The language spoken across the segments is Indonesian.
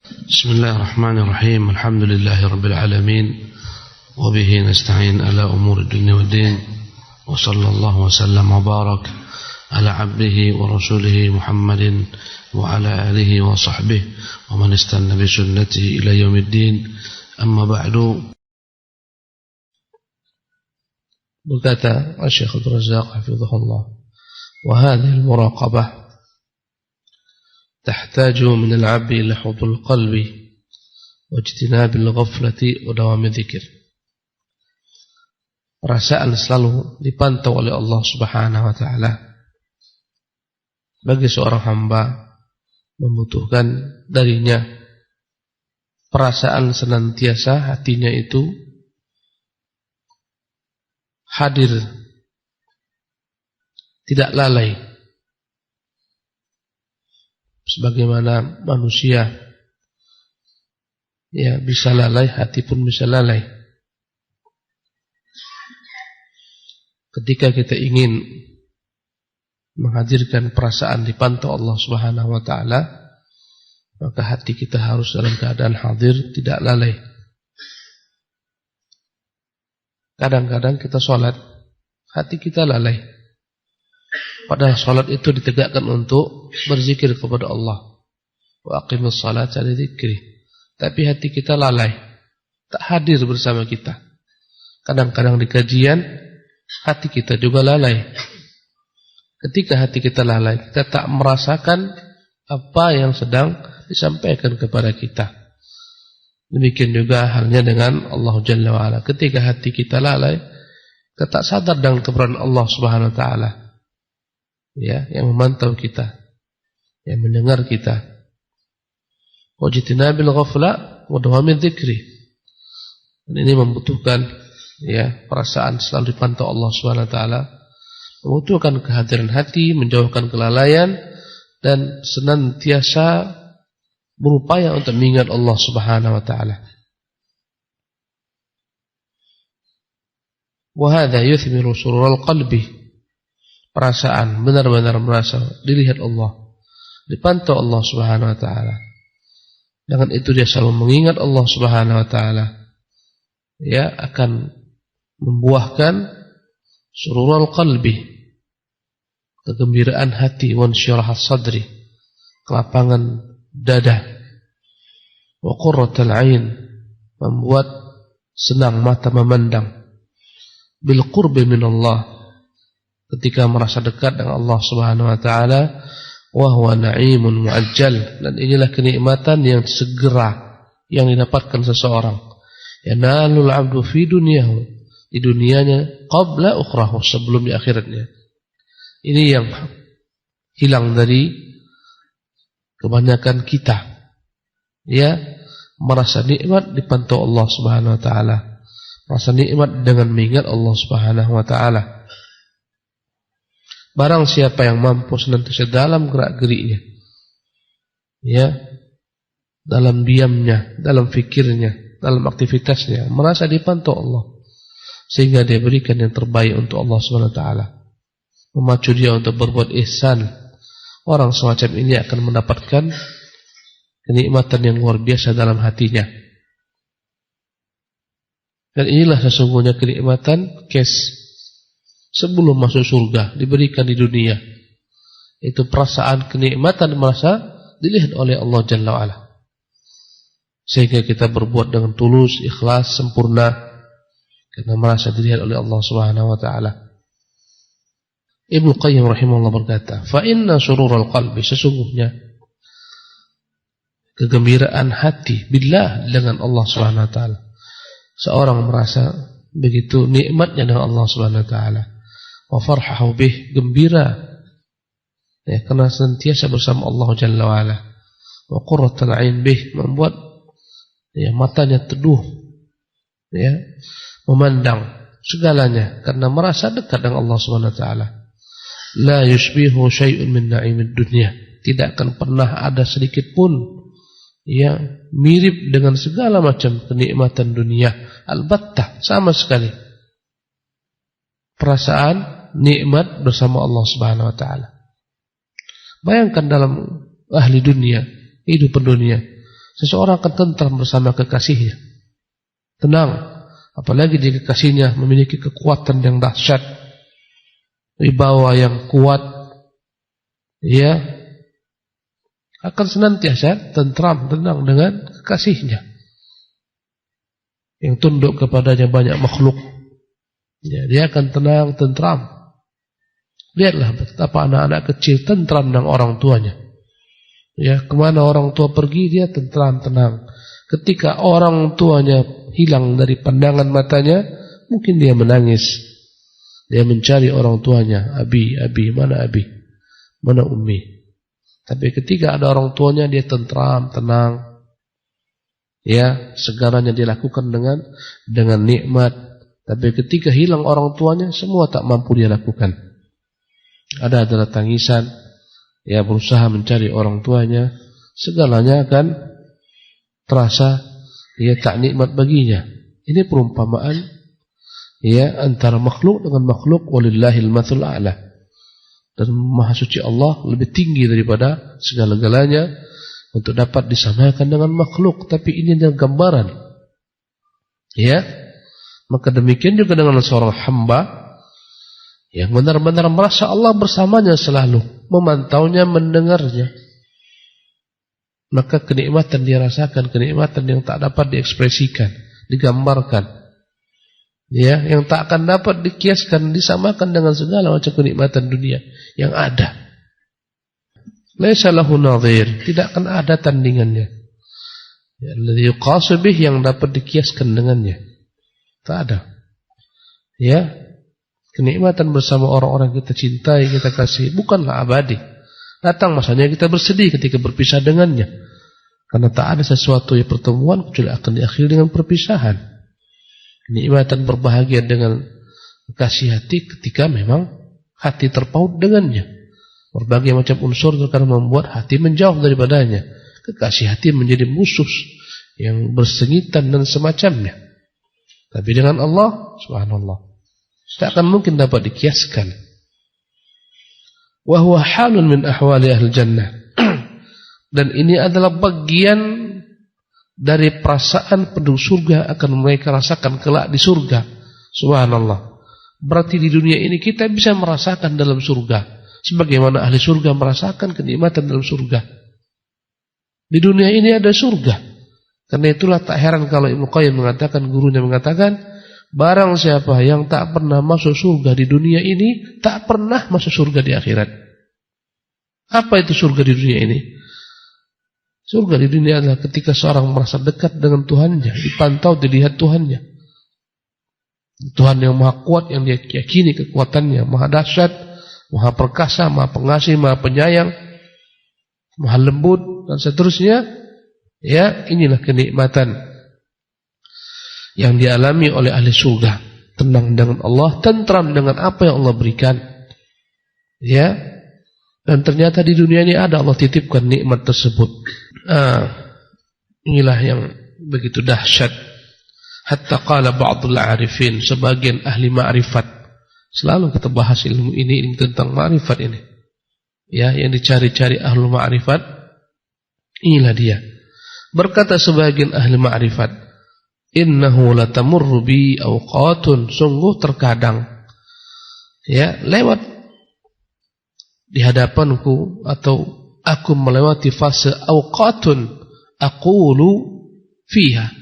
بسم الله الرحمن الرحيم. الحمد لله رب العالمين، وبه نستعين على أمور الدنيا والدين، وصلى الله وسلم وبارك على عبده ورسوله محمد وعلى آله وصحبه ومن استنى بسنته إلى يوم الدين. أما بعد. Berkata Syekh Abdul Razzaq hafizahullah, wa hadhihi al-muraqabah تحتاج من العبد إلى حضور القلب واجتناب الغفلة ودوام الذكر. Perasaan selalu dipantau oleh Allah Subhanahu wa taala. Bagi seorang hamba membutuhkan darinya perasaan senantiasa hatinya itu hadir, tidak lalai. Sebagaimana manusia bisa lalai, hati pun bisa lalai. Ketika kita ingin menghadirkan perasaan dipantau Allah Subhanahu wa taala, maka hati kita harus dalam keadaan hadir, tidak lalai. Kadang-kadang kita sholat, hati kita lalai. Padahal sholat itu ditegakkan untuk berzikir kepada Allah. Wa aqimus sholata li dzikri. Tapi hati kita lalai, tak hadir bersama kita. Kadang-kadang di kajian, hati kita juga lalai. Ketika hati kita lalai, kita tak merasakan apa yang sedang disampaikan kepada kita. Demikian juga halnya dengan Allah Jalla wa Ala. Ketika hati kita lalai, kita tak sadar dengan keberadaan Allah Subhanahu wa taala. Yang memantau kita, yang mendengar kita. Wajtinabil ghafla wa dawamid dzikri. Dan ini membutuhkan perasaan selalu dipantau Allah Subhanahu wa taala, membutuhkan kehadiran hati, menjauhkan kelalaian dan senantiasa berupaya untuk mengingat Allah Subhanahu wa taala. Wa hadza yuthmiru sururul qalbi. Perasaan benar-benar merasa dilihat Allah, dipantau Allah Subhanahu wa taala. Dengan itu dia selalu mengingat Allah Subhanahu wa taala, akan membuahkan sururul qalbi, kegembiraan hati, wan syirahas sadri, kelapangan dada, wa qurratul ain, membuat senang mata memandang, bil qurbi min Allah, ketika merasa dekat dengan Allah Subhanahu wa taala, wa huwa na'imun mu'ajjal, dan inilah kenikmatan yang segera yang didapatkan seseorang. Yanalul 'abdu fi dunyahu, di dunianya, qabla ukhrahu, sebelum di akhiratnya. Ini yang hilang dari kebanyakan kita. Merasa nikmat dipantau Allah Subhanahu wa taala. Merasa nikmat dengan mengingat Allah Subhanahu wa taala. Barang siapa yang mampu senantiasa dalam gerak-geriknya, dalam diamnya, dalam fikirnya, dalam aktivitasnya, merasa dipantau Allah, sehingga dia berikan yang terbaik untuk Allah Subhanahu wa taala, memacu dia untuk berbuat ihsan. Orang semacam ini akan mendapatkan kenikmatan yang luar biasa dalam hatinya. Dan inilah sesungguhnya kenikmatan sebelum masuk surga, diberikan di dunia. Itu perasaan kenikmatan merasa dilihat oleh Allah Jalla wa'ala, sehingga kita berbuat dengan tulus, ikhlas, sempurna, karena merasa dilihat oleh Allah Subhanahu wa ta'ala. Ibnu Qayyim rahimahullah berkata, fa inna sururul qalbi, sesungguhnya kegembiraan hati billah, dengan Allah Subhanahu wa ta'ala. Seorang merasa begitu nikmatnya dengan Allah Subhanahu wa ta'ala. Wa farhahu bih, gembira karena senantiasa bersama Allah Jalla wa Ala. Wa qurratul ain bih, membuat matanya teduh, memandang segalanya karena merasa dekat dengan Allah Subhanahu wa taala. La yushbihu syai'un min na'imid dunya, tidak akan pernah ada sedikit pun mirip dengan segala macam kenikmatan dunia. Albattah, sama sekali. Perasaan nikmat bersama Allah Subhanahu wa taala. Bayangkan dalam ahli dunia, hidup dunia, Seseorang akan tentram bersama kekasihnya, tenang. Apalagi jika kekasihnya memiliki kekuatan yang dahsyat, wibawa yang kuat, ia akan senantiasa tentram, tenang dengan kekasihnya yang tunduk kepadanya banyak makhluk. Ya, dia akan tenang, tentram. Lihatlah betapa anak-anak kecil tentram dengan orang tuanya. Ya, kemana orang tua pergi dia tentram, tenang. Ketika orang tuanya hilang dari pandangan matanya, mungkin dia menangis. Dia mencari orang tuanya, abi, mana abi, mana ummi. Tapi ketika ada orang tuanya, dia tentram, tenang. Ya, segalanya dia lakukan dengan nikmat. Tapi ketika hilang orang tuanya, semua tak mampu dia lakukan. Ada adalah tangisan. Ya, berusaha mencari orang tuanya, segalanya akan terasa ya tak nikmat baginya. Ini perumpamaan ya antara makhluk dengan makhluk, walillahil matsul a'la. Dan Maha Suci Allah lebih tinggi daripada segala-galanya untuk dapat disamakan dengan makhluk. Tapi ini adalah gambaran. Ya, maka demikian juga dengan seorang hamba yang benar-benar merasa Allah bersamanya selalu, memantaunya, mendengarnya. Maka kenikmatan dia rasakan, kenikmatan yang tak dapat diekspresikan, digambarkan. Ya, yang tak akan dapat dikiaskan, disamakan dengan segala macam kenikmatan dunia yang ada. Laisa lahu nadhir, tidak akan ada tandingannya. Ya, alladhi yuqasu bih, yang dapat dikiaskan dengannya. Tak ada. Ya, kenikmatan bersama orang-orang kita cintai, kita kasih, bukanlah abadi. Datang masanya kita bersedih ketika berpisah dengannya. Karena tak ada sesuatu yang pertemuan kecuali akan diakhiri dengan perpisahan. Kenikmatan berbahagia dengan kasih hati ketika memang hati terpaut dengannya. Berbagai macam unsur terkadang membuat hati menjauh daripadanya. Kekasih hati menjadi musuh yang bersengitan dan semacamnya. Tapi dengan Allah, subhanallah, tidak akan mungkin dapat dikiaskan. Wa huwa halun min ahwali ahli jannah. Dan ini adalah bagian dari perasaan penduduk surga akan mereka rasakan kelak di surga. Subhanallah. Berarti di dunia ini kita bisa merasakan dalam surga sebagaimana ahli surga merasakan kenikmatan dalam surga. Di dunia ini ada surga. Karena itulah tak heran kalau Ibnu Qayyim mengatakan, gurunya mengatakan, barang siapa yang tak pernah masuk surga di dunia ini, tak pernah masuk surga di akhirat. Apa itu surga di dunia ini? Surga di dunia adalah ketika seorang merasa dekat dengan Tuhannya, dipantau, dilihat Tuhannya. Tuhan yang maha kuat, yang dia yakini kekuatannya, maha dahsyat, maha perkasa, maha pengasih, maha penyayang, maha lembut, dan seterusnya. Ya, inilah kenikmatan yang dialami oleh ahli surga. Tenang dengan Allah, tentram dengan apa yang Allah berikan. Ya, dan ternyata di dunia ini ada, Allah titipkan nikmat tersebut. Inilah yang begitu dahsyat. Hatta qala ba'dul arifin, sebagian ahli ma'rifat. Selalu kita bahas ilmu ini tentang ma'rifat ini. Ya, yang dicari-cari ahli ma'rifat, inilah dia. Berkata sebagian ahli ma'rifat, innahu latamurru bi awqatun, sungguh terkadang ya lewat di hadapanku atau aku melewati fase awqatun aqulu fiha,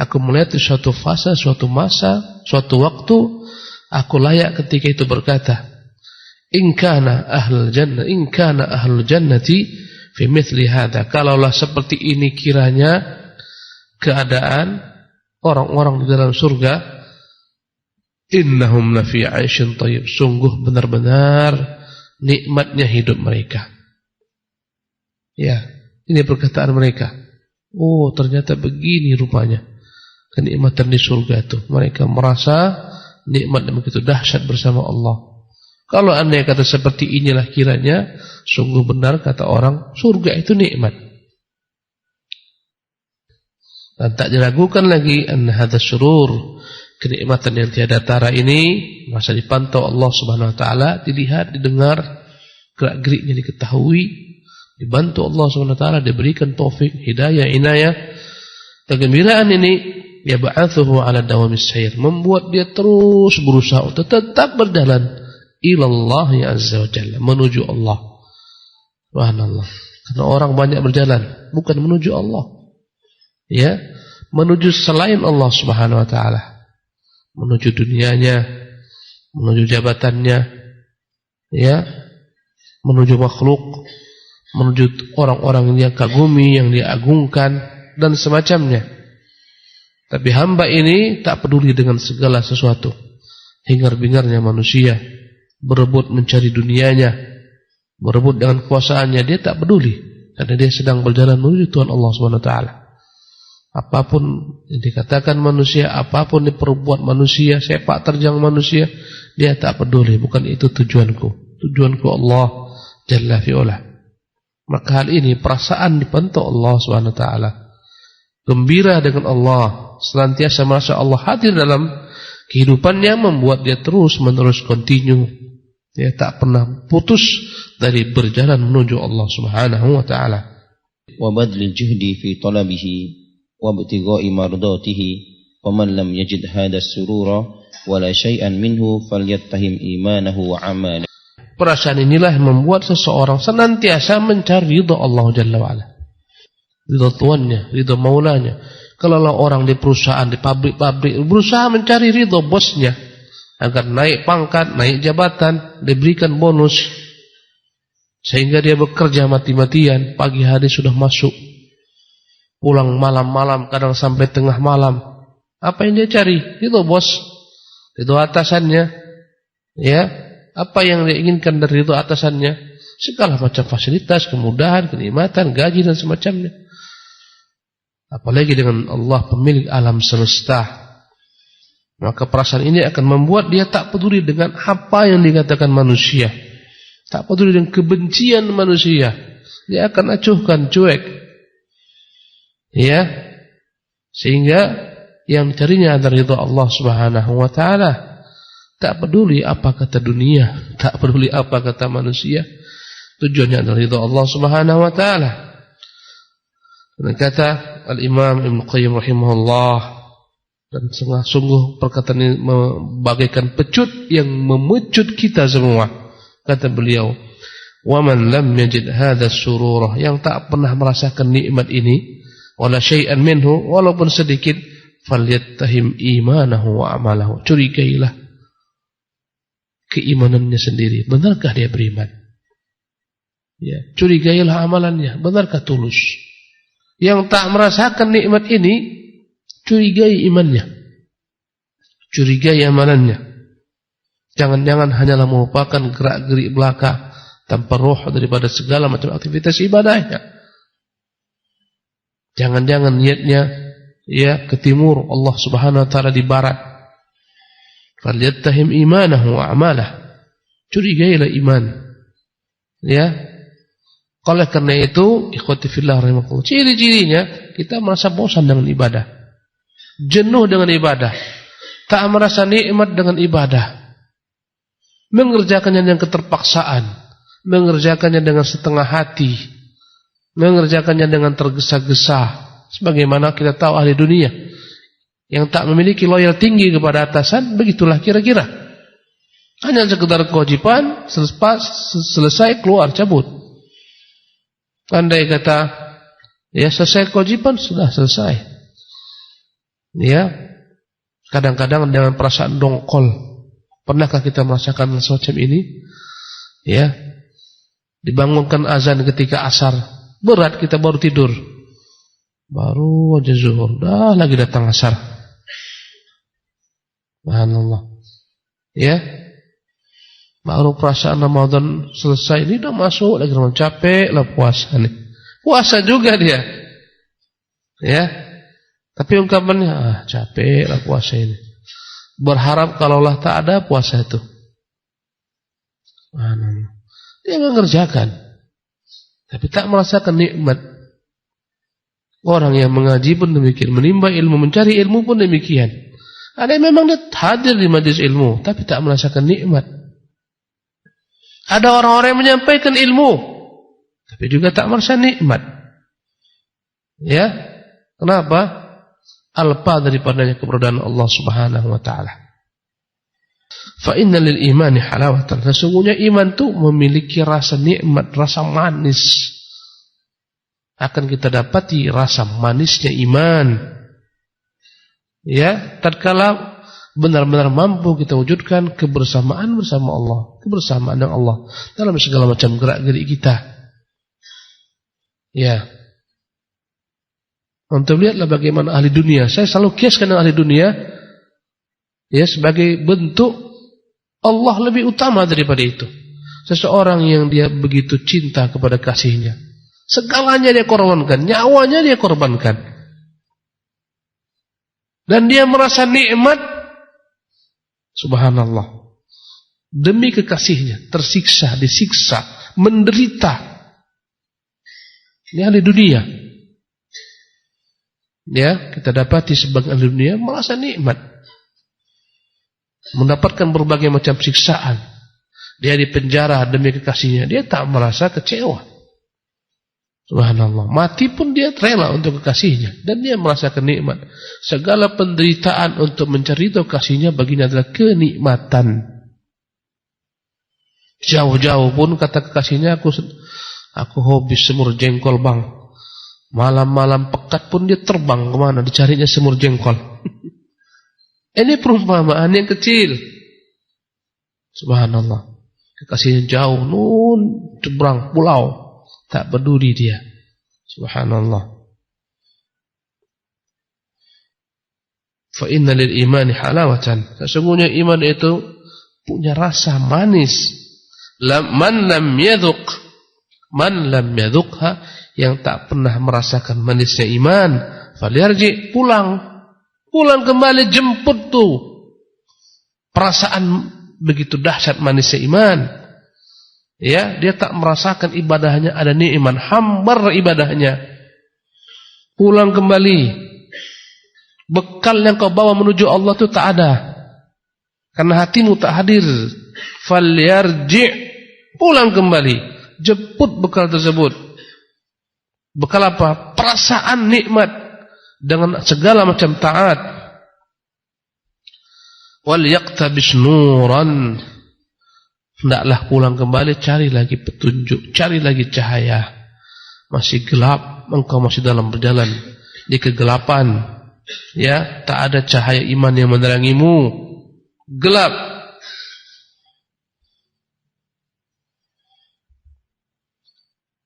aku melewati suatu fase, suatu masa, suatu waktu, aku layak ketika itu berkata, in kana ahlul jannah, in kana ahlul jannati fi mithli hadza, kalaulah seperti ini kiranya keadaan orang-orang di dalam surga, innahum lafi 'aisyin thayyib, sungguh benar-benar nikmatnya hidup mereka. Ya, ini perkataan mereka. Oh, ternyata begini rupanya kenikmatan di surga itu. Mereka merasa nikmat yang begitu dahsyat bersama Allah. Kalau andai kata seperti inilah kiranya, sungguh benar kata orang, surga itu nikmat. Dan tak diragukan lagi anna hadza syurur, kenikmatan yang tiada tara ini masa dipantau Allah Subhanahu wa taala, dilihat, didengar, gerak-geriknya diketahui, dibantu Allah SWT, diberikan taufik, hidayah, inayah. Kegembiraan ini yab'atsuhu 'ala dawamis sayr, membuat dia terus berusaha untuk tetap berjalan ilallah ya azza wa jalla, menuju Allah. Subhanallah. Karena orang banyak berjalan bukan menuju Allah, ya, menuju selain Allah Subhanahu wa taala, menuju dunianya, menuju jabatannya, ya, menuju makhluk, menuju orang-orang yang dia kagumi, yang dia agungkan dan semacamnya. Tapi hamba ini tak peduli dengan segala sesuatu. Hingar-bingarnya manusia, berebut mencari dunianya, berebut dengan kekuasaannya, dia tak peduli karena dia sedang berjalan menuju Tuhan Allah Subhanahu wa taala. Apapun yang dikatakan manusia, apapun diperbuat manusia, sepak terjang manusia, dia tak peduli. Bukan itu tujuanku. Tujuanku Allah Jalla fi'ula. Maka hal ini perasaan dibentuk Allah Subhanahu wa taala. Gembira dengan Allah, senantiasa merasa Allah hadir dalam kehidupannya, membuat dia terus-menerus continue. Dia tak pernah putus dari berjalan menuju Allah Subhanahu wa taala. Wa badlil juhdi fi talabihi wa ibtigha'i mardatihi, wa man lam yajid hadha as-surura wala shay'an minhu falyattahim imanahu wa 'amalahu. Perasaan inilah yang membuat seseorang senantiasa mencari ridha Allah Jalla wa ala. Ridha Tuhannya, ridha Maulanya. Kalau orang di perusahaan, di pabrik-pabrik berusaha mencari ridha bosnya agar naik pangkat, naik jabatan, diberikan bonus, sehingga dia bekerja mati-matian, pagi hari sudah masuk, pulang malam-malam, kadang sampai tengah malam. Apa yang dia cari? Ridha bos, ridha atasannya, ya. Apa yang dia inginkan dari ridha atasannya? Segala macam fasilitas, kemudahan, kenikmatan, gaji dan semacamnya. Apalagi dengan Allah pemilik alam semesta. Maka perasaan ini akan membuat dia tak peduli dengan apa yang dikatakan manusia, tak peduli dengan kebencian manusia. Dia akan acuhkan, cuek, ya, sehingga yang dicarinya adalah ridha Allah Subhanahu wa taala. Tak peduli apa kata dunia, tak peduli apa kata manusia. Tujuannya adalah ridha Allah Subhanahu wa taala. Dan kata Al-Imam Ibn Qayyim rahimahullah, dan sungguh perkataan ini membagaikan pecut yang memecut kita semua. Kata beliau, "Wa man lam yajid hadha sururah," yang tak pernah merasakan nikmat ini, wala syai'an minhu, walaupun sedikit, falyattahim imanahu wa amalahu. Curigailah keimanannya sendiri, benarkah dia beriman? Ya, curigailah amalannya, benarkah tulus? Yang tak merasakan nikmat ini, curigai imannya, curigai amalannya. Jangan-jangan hanyalah merupakan gerak-gerik belaka tanpa roh daripada segala macam aktivitas ibadahnya. Jangan-jangan niatnya, ya, ke timur, Allah Subhanahu wa taala di barat. Falyattahim imanahu wa amalah. Curigailah iman, ya. Oleh karena itu, ikhwati fillah rahimakumullah, ciri-cirinya kita merasa bosan dengan ibadah, jenuh dengan ibadah, tak merasa nikmat dengan ibadah, mengerjakannya dengan keterpaksaan, mengerjakannya dengan setengah hati, mengerjakannya dengan tergesa-gesa. Sebagaimana kita tahu ahli dunia yang tak memiliki loyal tinggi kepada atasan, begitulah kira-kira. Hanya sekedar kewajiban, selesai keluar cabut. Andai kata, ya, selesai kewajiban, sudah selesai. Ya, kadang-kadang dengan perasaan dongkol. Pernahkah kita merasakan semacam ini? Ya, dibangunkan azan ketika asar, berat kita baru tidur, baru aja zuhur, dah lagi datang asar. Subhanallah. Ya, baru perasaan Ramadan selesai, ini udah masuk lagi Ramadan, capek lah puasa nih. Puasa juga dia, ya. Tapi ungkapannya, capek lah puasa ini. Berharap kalaulah tak ada puasa itu. Dia mengerjakan, tapi tak merasakan nikmat. Orang yang mengaji pun demikian, menimba ilmu, mencari ilmu pun demikian. Ada yang memang dia hadir di majelis ilmu, tapi tak merasakan nikmat. Ada orang-orang yang menyampaikan ilmu, tapi juga tak merasa nikmat. Ya, kenapa? Alpa daripadanya keberadaan Allah Subhanahu wa taala. Fa inna lil imani halawatan. Sesungguhnya iman itu memiliki rasa nikmat, rasa manis. Akan kita dapati rasa manisnya iman. Ya, tatkala benar-benar mampu kita wujudkan kebersamaan bersama Allah, kebersamaan dengan Allah dalam segala macam gerak-gerik kita. Ya. Untuk lihatlah bagaimana ahli dunia. Saya selalu kiaskan dengan ahli dunia, ya, sebagai bentuk Allah lebih utama daripada itu. Seseorang yang dia begitu cinta kepada kasihnya, segalanya dia korbankan, nyawanya dia korbankan, dan dia merasa nikmat. Subhanallah, demi kekasihnya tersiksa, disiksa, menderita. Ini ahli dunia. Ya, kita dapati sebagai ahli dunia merasa nikmat, mendapatkan berbagai macam siksaan. Dia dipenjara demi kekasihnya, dia tak merasa kecewa. Subhanallah, mati pun dia rela untuk kekasihnya, dan dia merasakan nikmat. Segala penderitaan untuk mencari ridho kasihnya baginya adalah kenikmatan. Jauh-jauh pun kata kekasihnya, aku hobi semur jengkol bang. Malam-malam pekat pun dia terbang kemana, dicarinya semur jengkol. Ini perumpamaan yang kecil. Subhanallah, kekasihnya jauh, nun seberang pulau, tak peduli dia. Subhanallah. Fa inna lil imani halawatan. Sesungguhnya iman itu punya rasa manis. Man lam yadhuqha, yang tak pernah merasakan manisnya iman, falyarji, pulang kembali, jemput tuh perasaan begitu dahsyat manisnya iman. Ya, dia tak merasakan ibadahnya ada nikmat, hambar ibadahnya. Pulang kembali, bekal yang kau bawa menuju Allah itu tak ada, karena hatimu tak hadir. Falyarji, pulang kembali, jemput bekal tersebut. Bekal apa? Perasaan nikmat dengan segala macam taat. Wal yaqtabis nuran, hendaklah pulang kembali, cari lagi petunjuk, cari lagi cahaya. Masih gelap, engkau masih dalam berjalan di kegelapan. Ya, tak ada cahaya iman yang menerangimu. Gelap.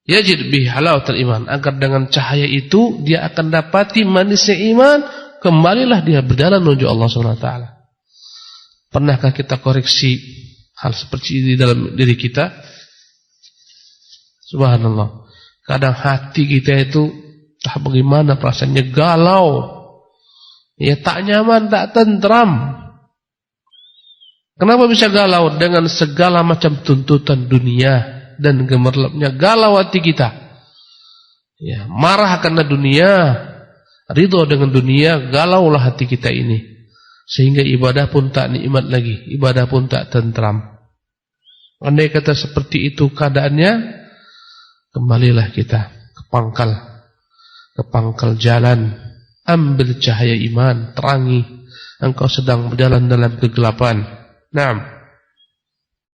Yajid bihi halawatul iman, agar dengan cahaya itu dia akan dapati manisnya iman. Kembalilah dia berjalan menuju Allah SWT. Pernahkah kita koreksi hal seperti ini dalam diri kita? Subhanallah, kadang hati kita itu entah bagaimana perasaannya, galau, ya, tak nyaman, tak tentram. Kenapa bisa galau? Dengan segala macam tuntutan dunia dan gemerlapnya galau hati kita. Ya, marah karena dunia, ridho dengan dunia, galaulah hati kita ini, sehingga ibadah pun tak nikmat lagi, ibadah pun tak tentram. Andai kata seperti itu keadaannya, kembalilah kita ke pangkal jalan, ambil cahaya iman, terangi. Engkau sedang berjalan dalam kegelapan. Naam.